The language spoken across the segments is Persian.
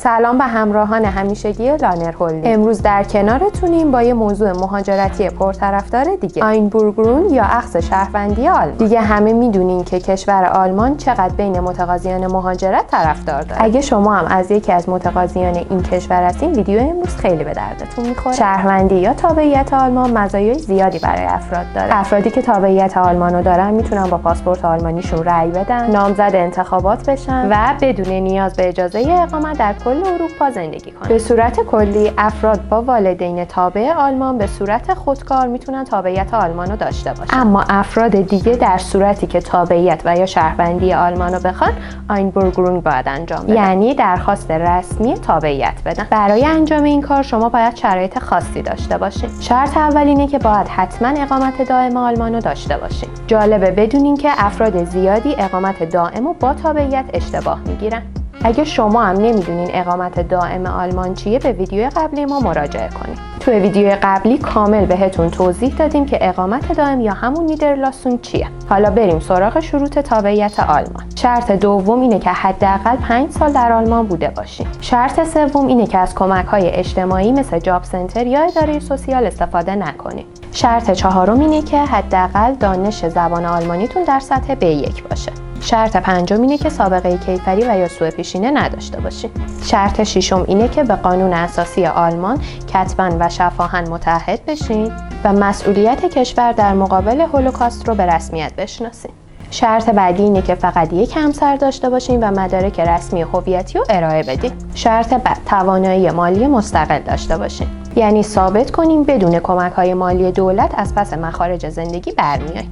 سلام به همراهان همیشگی لانر هولدینگ. امروز در کنارتونیم با یه موضوع مهاجرتی پرطرفدار دیگه، آینبورگرون یا اخذ شهروندی آلمان. دیگه همه میدونین که کشور آلمان چقدر بین متقاضیان مهاجرت طرفدار داره. اگه شما هم از یکی از متقاضیان این کشور هستین، ویدیو امروز خیلی به دردتون میخوره. شهروندی یا تابعیت آلمان مزایای زیادی برای افراد داره. افرادی که تابعیت آلمانو دارن میتونن با پاسپورت آلمانیشون رأی بدن، نامزد انتخابات بشن و بدون نیاز به اجازه اقامت در کل اروپا زندگی کنن. به صورت کلی افراد با والدین تابع آلمان به صورت خودکار میتونن تابعیت آلمانو داشته باشن. اما افراد دیگه در صورتی که تابعیت و یا شهروندی آلمانو بخوان، آینبورگرون باید انجام بدن. یعنی درخواست رسمی تابعیت بدن. برای انجام این کار شما باید شرایط خاصی داشته باشین. شرط اول اینه که باید حتما اقامت دائم آلمانو داشته باشین. جالبه بدونین که افراد زیادی اقامت دائمو با تابعیت اشتباه میگیرن. اگه شما هم نمیدونین اقامت دائم آلمان چیه، به ویدیو قبلی ما مراجعه کنید. تو ویدیو قبلی کامل بهتون توضیح دادیم که اقامت دائم یا همون نیدرلاسون چیه. حالا بریم سراغ شروط تابعیت آلمان. شرط دوم اینه که حداقل 5 سال در آلمان بوده باشین. شرط سوم اینه که از کمک‌های اجتماعی مثل جاب سنتر یا اداره سوسیال استفاده نکنید. شرط چهارم اینه که حداقل دانش زبان آلمانیتون در سطح B1 باشه. شرط پنجم اینه که سابقه کیفری و یا سوء پیشینه نداشته باشید. شرط ششم اینه که به قانون اساسی آلمان کتباً و شفاهاً متعهد بشین و مسئولیت کشور در مقابل هولوکاست رو به رسمیت بشناسین. شرط بعدی اینه که فقط یک همسر داشته باشین و مدارک رسمی هویتی رو ارائه بدین. شرط بعد توانایی مالی مستقل داشته باشین. یعنی ثابت کنین بدون کمک‌های مالی دولت از پس مخارج زندگی برمیایین.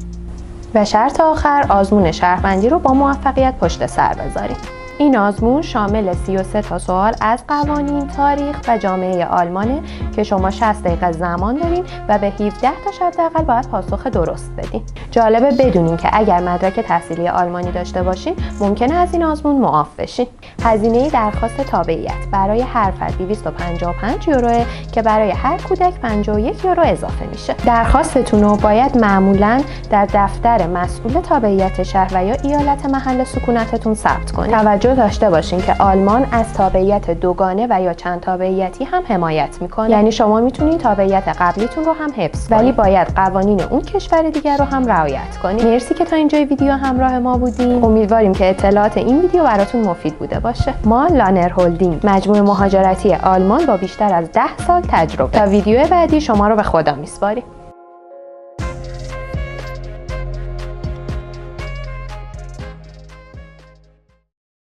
و شرط آخر آزمون شهروندی رو با موفقیت پشت سر بذاریم. این آزمون شامل 33 تا سوال از قوانین، تاریخ و جامعه آلمانه که شما 60 دقیقه زمان دارین و به 17 تا حداقل باید پاسخ درست بدین. جالبه بدونین که اگر مدرک تحصیلی آلمانی داشته باشین، ممکنه از این آزمون معاف بشین. هزینه درخواست تابعیت برای هر فرد 255 یوروه که برای هر کودک 51 یورو اضافه میشه. درخواستتون رو باید معمولاً در دفتر مسئول تابعیت شهر و یا ایالت محل سکونتتون ثبت کنید. داشته باشین که آلمان از تابعیت دوگانه و یا چند تابعیتی هم حمایت میکنه. یعنی شما میتونید تابعیت قبلیتون رو هم حفظ کنید، ولی باید قوانین اون کشور دیگر رو هم رعایت کنید. مرسی که تا اینجای ویدیو همراه ما بودین. امیدواریم که اطلاعات این ویدیو براتون مفید بوده باشه. ما لانر هولدینگ، مجموعه مهاجرتی آلمان با بیشتر از 10 سال تجربه. تا ویدیو بعدی شما رو به خدا میسپاریم.